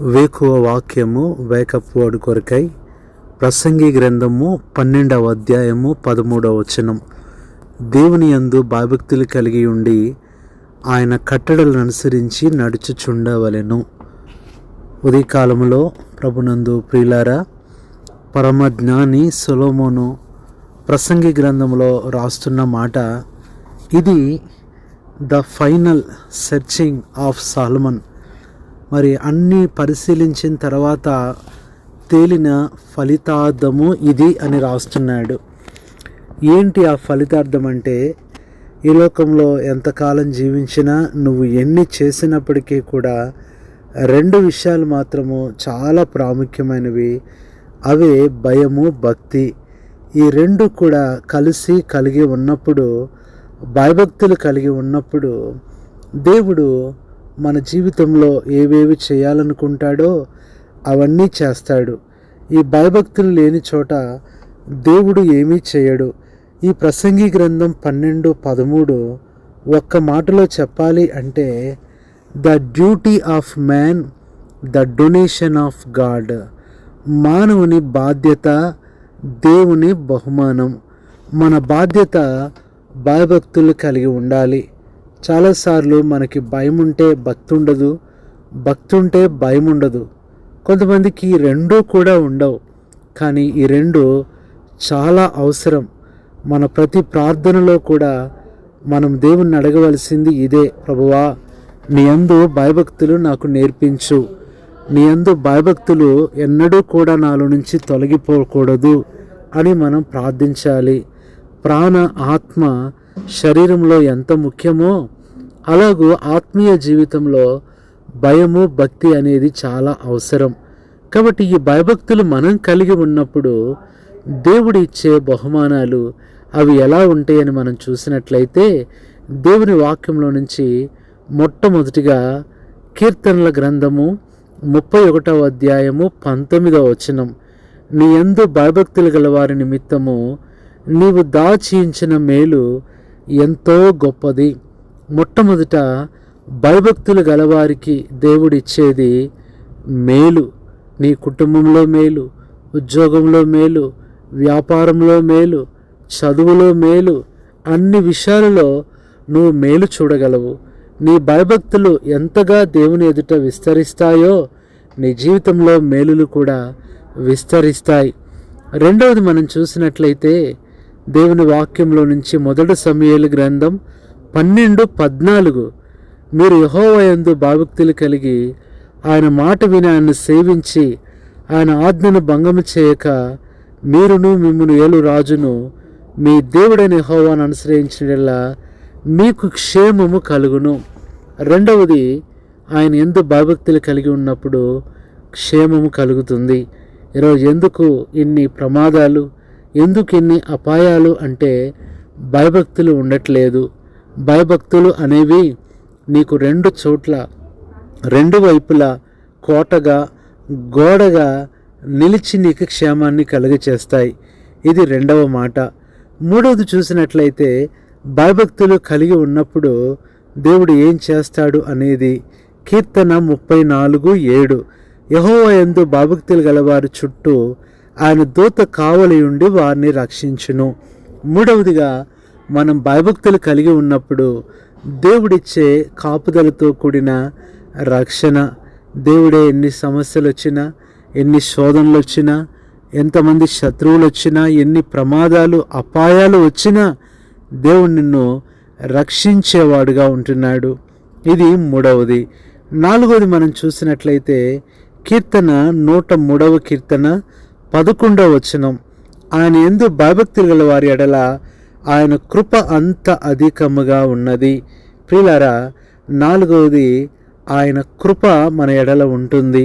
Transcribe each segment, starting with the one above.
వేకువ వాక్యము wake up word కొరకై ప్రసంగి గ్రంథము 12వ అధ్యాయము 13వ వచనం. దేవుని యందు భయభక్తులు కలిగి ఉండి ఆయన కట్టడలను అనుసరించి నడుచుచుండవలెను. ఉదయకాలములో ప్రభునందు ప్రియులారా, పరమజ్ఞాని సొలొమోను ప్రసంగి గ్రంథంలో రాస్తున్న మాట ఇది. The final searching of Solomon. మరి అన్నీ పరిశీలించిన తర్వాత తేలిన ఫలితార్థము ఇది అని రాస్తున్నాడు. ఏంటి ఆ ఫలితార్థం అంటే, ఈ లోకంలో ఎంతకాలం జీవించినా నువ్వు ఎన్ని చేసినప్పటికీ కూడా రెండు విషయాలు మాత్రము చాలా ప్రాముఖ్యమైనవి. అవే భయము, భక్తి. ఈ రెండు కూడా కలిగి ఉన్నప్పుడు, భయభక్తులు కలిగి ఉన్నప్పుడు దేవుడు మన జీవితంలో ఏవేవి చేయాలనుకుంటాడో అవన్నీ చేస్తాడు. ఈ భయభక్తులు లేని చోట దేవుడు ఏమీ చేయడు. ఈ ప్రసంగి గ్రంథం 12:13 ఒక్క మాటలో చెప్పాలి అంటే, the duty of man, the donation of God. మానవుని బాధ్యత, దేవుని బహుమానం. మన బాధ్యత భయభక్తులు కలిగి ఉండాలి. చాలాసార్లు మనకి భయం ఉంటే భక్తి ఉండదు, భక్తి ఉంటే భయం ఉండదు. కొంతమందికి ఈ రెండూ కూడా ఉండవు. కానీ ఈ రెండు చాలా అవసరం. మన ప్రతి ప్రార్థనలో కూడా మనం దేవుణ్ణి అడగవలసింది ఇదే: ప్రభువా, నీ యందు భయభక్తులు నాకు నేర్పించు. నీ యందు భయభక్తులు ఎన్నడూ కూడా నాలో నుంచి తొలగిపోకూడదు అని మనం ప్రార్థించాలి. ప్రాణ, ఆత్మ, శరీరంలో ఎంత ముఖ్యమో అలాగూ ఆత్మీయ జీవితంలో భయము, భక్తి అనేది చాలా అవసరం. కాబట్టి ఈ భయభక్తులు మనం కలిగి ఉన్నప్పుడు దేవుడు ఇచ్చే బహుమానాలు అవి ఎలా ఉంటాయని మనం చూసినట్లయితే, దేవుని వాక్యంలో నుంచి మొట్టమొదటిగా కీర్తనల గ్రంథము 31వ అధ్యాయము 19వ వచనం. నీ యందు భయభక్తులు గల వారి నిమిత్తము నీవు దాచించిన మేలు ఎంతో గొప్పది. మొట్టమొదట భయభక్తులు గలవారికి దేవుడిచ్చేది మేలు. నీ కుటుంబంలో మేలు, ఉద్యోగంలో మేలు, వ్యాపారంలో మేలు, చదువులో మేలు, అన్ని విషయాలలో నువ్వు మేలు చూడగలవు. నీ భయభక్తులు ఎంతగా దేవుని ఎదుట విస్తరిస్తాయో నీ జీవితంలో మేలులు కూడా విస్తరిస్తాయి. రెండవది మనం చూసినట్లయితే దేవుని వాక్యంలో నుంచి 1 సమూయేలు గ్రంథం 12:14. మీరు యెహోవా యందు భయభక్తులు కలిగి ఆయన మాట విని ఆయన్ను సేవించి ఆయన ఆజ్ఞను భంగము చేయక మీరును మిమ్మును ఏలు రాజును మీ దేవుడైన యెహోవాను అనుసరించినలా మీకు క్షేమము కలుగును. రెండవది, ఆయన యందు భయభక్తులు కలిగి ఉన్నప్పుడు క్షేమము కలుగుతుంది. ఈరోజు ఎందుకు ఇన్ని ప్రమాదాలు, ఎందుకు ఇన్ని అపాయాలు అంటే భయభక్తులు ఉండట్లేదు. భయభక్తులు అనేవి నీకు రెండు చోట్ల, రెండు వైపులా కోటగా, గోడగా నిలిచి నీకు క్షేమాన్ని కలుగచేస్తాయి. ఇది రెండవ మాట. మూడవది చూసినట్లయితే, భయభక్తులు కలిగి ఉన్నప్పుడు దేవుడు ఏం చేస్తాడు అనేది కీర్తన 34:7. యెహోవా యందు భయభక్తులు గలవారి చుట్టూ ఆయన దూత కావలి ఉండి వారిని రక్షించును. మూడవదిగా, మనం భయభక్తులు కలిగి ఉన్నప్పుడు దేవుడిచ్చే కాపుదలతో కూడిన రక్షణ. దేవుడే ఎన్ని సమస్యలు వచ్చినా, ఎన్ని శోధనలు వచ్చినా, ఎంతమంది శత్రువులు వచ్చినా, ఎన్ని ప్రమాదాలు, అపాయాలు వచ్చినా దేవుడు నిన్ను రక్షించేవాడుగా ఉంటున్నాడు. ఇది మూడవది. నాలుగవది మనం చూసినట్లయితే కీర్తన 103వ కీర్తన 11వ వచనం. ఆయన యందు భయభక్తులు గల వారి ఎడల ఆయన కృప అంత అధికముగా ఉన్నది. ప్రియులారా, నాలుగవది, ఆయన కృప మన ఎడల ఉంటుంది.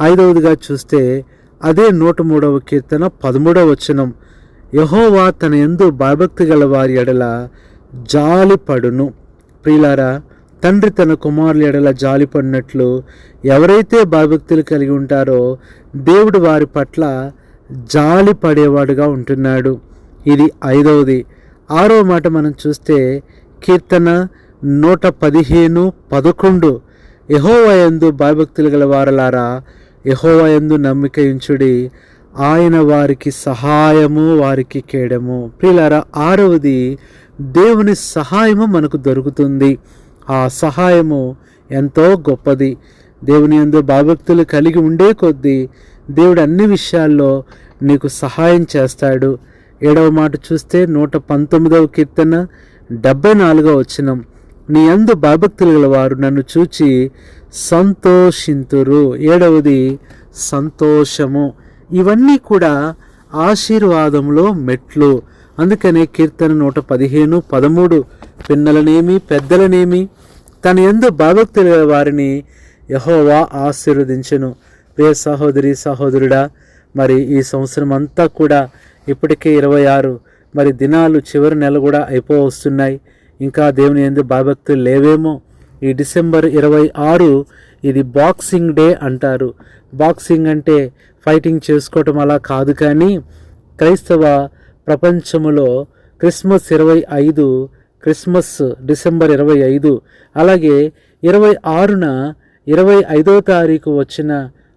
ఐదవదిగా చూస్తే అదే 103వ కీర్తన 13వ వచనం. యెహోవా తన యందు భయభక్తి గల వారి ఎడల జాలిపడును. ప్రియులారా, తండ్రి తన కుమారుల ఎడల జాలిపడినట్లు ఎవరైతే భయభక్తులు కలిగి ఉంటారో దేవుడు వారి పట్ల జాలి పడేవాడుగా ఉంటున్నాడు. ఇది ఐదవది. ఆరో మాట మనం చూస్తే కీర్తన 115:11. యెహోవా యందు భయభక్తులు గల వారలారా, యెహోవా యందు నమ్మిక ఉంచుడి, ఆయన వారికి సహాయము, వారికి కేడము. ప్రియులారా, 6వది దేవుని సహాయము మనకు దొరుకుతుంది. ఆ సహాయము ఎంతో గొప్పది. దేవుని యందు భయభక్తులు కలిగి ఉండే కొద్దీ దేవుడు అన్ని విషయాల్లో నీకు సహాయం చేస్తాడు. 7వ మాట చూస్తే 119వ కీర్తన 74వ వచనం, నీ యందు భయభక్తులు గల వారు నన్ను చూచి సంతోషింతురు. 7వది సంతోషము. ఇవన్నీ కూడా ఆశీర్వాదంలో మెట్లు. అందుకనే కీర్తన 115, 13, పిన్నలనేమి పెద్దలనేమి తన యందు భయభక్తులు గల వారిని యెహోవా ఆశీర్వదించును. ప్రియ సహోదరి సహోదరుడా, మరి ఈ సంవత్సరం అంతా కూడా ఇప్పటికే 26 మరి దినాలు, చివరి నెల కూడా అయిపోవస్తున్నాయి. ఇంకా దేవుని యందు భయభక్తులు లేవేమో. ఈ డిసెంబర్ 26 ఇది బాక్సింగ్ డే అంటారు. బాక్సింగ్ అంటే ఫైటింగ్ చేసుకోవటం అలా కాదు, కానీ క్రైస్తవ ప్రపంచములో క్రిస్మస్ 25, క్రిస్మస్ డిసెంబర్ 25, అలాగే 26న 25వ తారీఖు వచ్చిన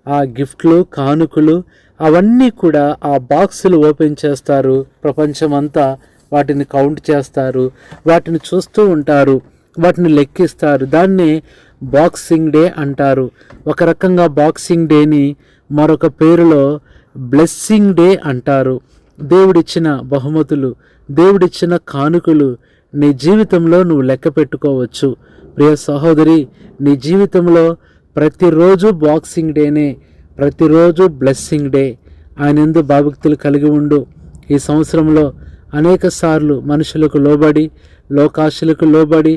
ఆ గిఫ్ట్లు, కానుకలు అవన్నీ కూడా ఆ బాక్సులు ఓపెన్ చేస్తారు. ప్రపంచమంతా వాటిని కౌంట్ చేస్తారు, వాటిని చూస్తూ ఉంటారు, వాటిని లెక్కిస్తారు. దాన్ని బాక్సింగ్ డే అంటారు. ఒక రకంగా బాక్సింగ్ డేని మరొక పేరులో బ్లెస్సింగ్ డే అంటారు. దేవుడిచ్చిన బహుమతులు, దేవుడిచ్చిన కానుకలు నీ జీవితంలో నువ్వు లెక్క పెట్టుకోవచ్చు. ప్రియ సహోదరి, నీ జీవితంలో ప్రతిరోజు బాక్సింగ్ డేనే, ప్రతిరోజు బ్లెస్సింగ్ డే. ఆయన యందు భయభక్తులు కలిగి ఉండు. ఈ సంవత్సరంలో అనేక సార్లు మనుషులకు లోబడి, లోకాశలకు లోబడి,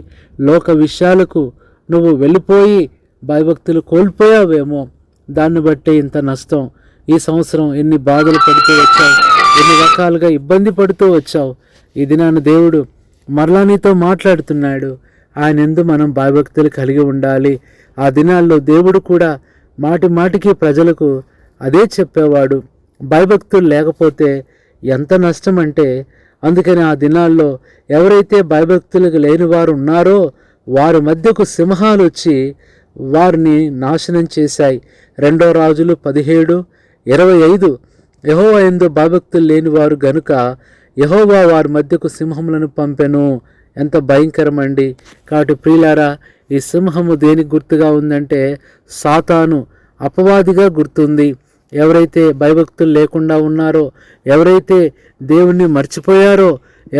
లోక విషయాలకు నువ్వు వెళ్ళిపోయి భయభక్తులు కోల్పోయావేమో. దాన్ని బట్టే ఇంత నష్టం. ఈ సంవత్సరం ఎన్ని బాధలు పడుతూ వచ్చావు, ఎన్ని రకాలుగా ఇబ్బంది పడుతూ వచ్చావు. ఈ దినాన దేవుడు మరలా నీతో మాట్లాడుతున్నాడు. ఆయన యందు మనం భయభక్తులు కలిగి ఉండాలి. ఆ దినాల్లో దేవుడు కూడా మాటి మాటికి ప్రజలకు అదే చెప్పేవాడు. భయభక్తులు లేకపోతే ఎంత నష్టం అంటే, అందుకని ఆ దినాల్లో ఎవరైతే భయభక్తులకు లేని వారు ఉన్నారో వారి మధ్యకు సింహాలు వచ్చి వారిని నాశనం చేశాయి. 2 రాజులు 17:25, యెహోవా యందు భయభక్తులు లేని వారు గనుక యెహోవా వారి మధ్యకు సింహములను పంపెను. ఎంత భయంకరమండి. కాబట్టి ప్రియులారా, ఈ సింహము దేనికి గుర్తుగా ఉందంటే సాతాను, అపవాదిగా గుర్తుంది. ఎవరైతే భయభక్తులు లేకుండా ఉన్నారో, ఎవరైతే దేవుణ్ణి మర్చిపోయారో,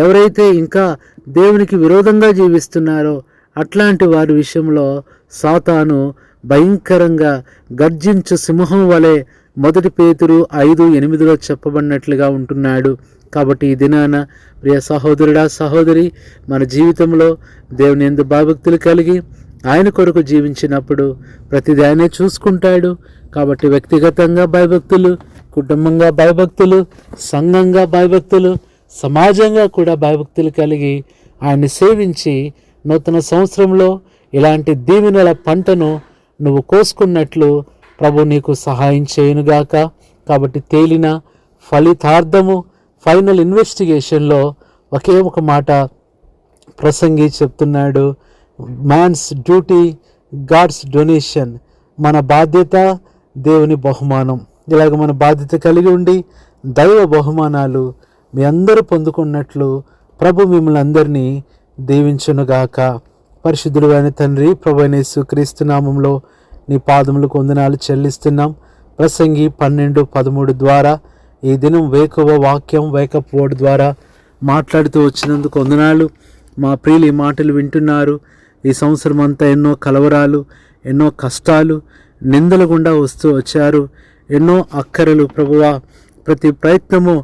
ఎవరైతే ఇంకా దేవునికి విరోధంగా జీవిస్తున్నారో అట్లాంటి వారి విషయంలో సాతాను భయంకరంగా గర్జించు సింహం వలె 1 పేతురు 5:8లో చెప్పబడినట్లుగా ఉంటున్నాడు. కాబట్టి ఈ దినాన ప్రియ సహోదరుడా, సహోదరి, మన జీవితంలో దేవుని యందు భయభక్తులు కలిగి ఆయన కొరకు జీవించినప్పుడు ప్రతిదీ ఆయనే చూసుకుంటాడు. కాబట్టి వ్యక్తిగతంగా భయభక్తులు, కుటుంబంగా భయభక్తులు, సంఘంగా భయభక్తులు, సమాజంగా కూడా భయభక్తులు కలిగి ఆయన్ని సేవించి నూతన సంవత్సరంలో ఇలాంటి దీవెనల పంటను నువ్వు కోసుకున్నట్లు ప్రభు నీకు సహాయం చేయునుగాక. కాబట్టి తేలిన ఫలితార్థము, ఫైనల్ ఇన్వెస్టిగేషన్లో ఒకే ఒక మాట ప్రసంగి చెప్తున్నాడు, మ్యాన్స్ డ్యూటీ గాడ్స్ డొనేషన్. మన బాధ్యత దేవుని బహుమానం. ఇలాగ మన బాధ్యత కలిగి ఉండి దైవ బహుమానాలు మీ అందరూ పొందుకున్నట్లు ప్రభు మిమ్మల్ని అందరినీ దీవించునుగాక. పరిశుద్ధుడు అయిన తండ్రి, ప్రభు అయిన యేసుక్రీస్తు నామములో నీ పాదములకు వందనాలు చెల్లిస్తున్నాం. ప్రసంగి 12:13 ద్వారా ఈ దినం వేకువ వాక్యం, వేకప్ వర్డ్ ద్వారా మాట్లాడుతూ వచ్చినందుకు వందనాలు. మా ప్రియులు ఈ మాటలు వింటున్నారు. ఈ సంవత్సరం అంతా ఎన్నో కలవరాలు, ఎన్నో కష్టాలు, నిందల గుండా వస్తూ వచ్చారు. ఎన్నో అక్కరలు ప్రభువా, ప్రతి ప్రయత్నము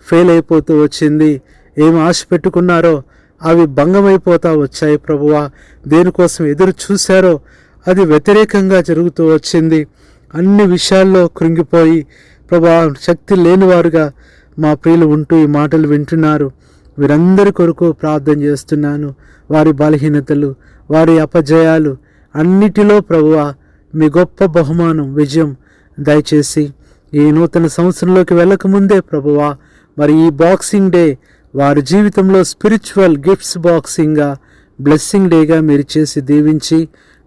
ఫెయిల్ అయిపోతూ వచ్చింది. ఏమి ఆశ పెట్టుకున్నారో అవి భంగమైపోతూ వచ్చాయి ప్రభువా. దేనికోసం ఎదురు చూశారో అది వ్యతిరేకంగా జరుగుతూ వచ్చింది. అన్ని విషయాల్లో కృంగిపోయి ప్రభువా శక్తి లేనివారుగా మా ప్రియులు ఉంటూ ఈ మాటలు వింటున్నారు. వీరందరి కొరకు ప్రార్థన చేస్తున్నాను. వారి బలహీనతలు, వారి అపజయాలు అన్నిటిలో ప్రభువా మీ గొప్ప బహుమానం, విజయం దయచేసి ఈ నూతన సంవత్సరంలోకి వెళ్ళకముందే ప్రభువా మరి ఈ బాక్సింగ్ డే వారి జీవితంలో స్పిరిచువల్ గిఫ్ట్స్ బాక్సింగ్గా, బ్లెస్సింగ్ డేగా మీరు చేసి దీవించి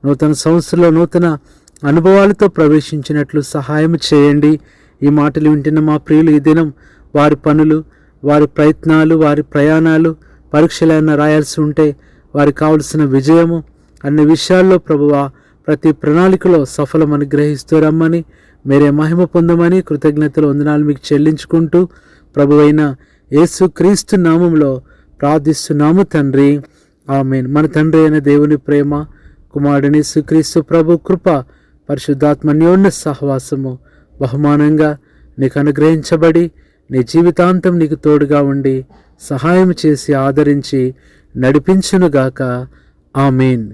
నూతన సంవత్సరంలో నూతన అనుభవాలతో ప్రవేశించినట్లు సహాయం చేయండి. ఈ మాటలు వింటున్న మా ప్రియులు ఈ దినం వారి పనులు, వారి ప్రయత్నాలు, వారి ప్రయాణాలు, పరీక్షలైనా రాయాల్సి ఉంటే వారికి కావలసిన విజయము అన్ని విషయాల్లో ప్రభువా ప్రతి ప్రణాళికలో సఫలం అనుగ్రహిస్తూ రమ్మని, మీరే మహిమ పొందమని కృతజ్ఞతలు వందనాలు మీకు చెల్లించుకుంటూ ప్రభువైన యేసు క్రీస్తు నామంలో ప్రార్థిస్తున్నాము తండ్రి, ఆమేన్. మన తండ్రి అయిన దేవుని ప్రేమ, కుమారుని యేసుక్రీస్తు ప్రభు కృప, పరిశుద్ధాత్మ అన్యోన్య సహవాసము బహుమానంగా నీకు అనుగ్రహించబడి నీ జీవితాంతం నీకు తోడుగా ఉండి సహాయం చేసి ఆదరించి నడిపించునుగాక. ఆమేన్.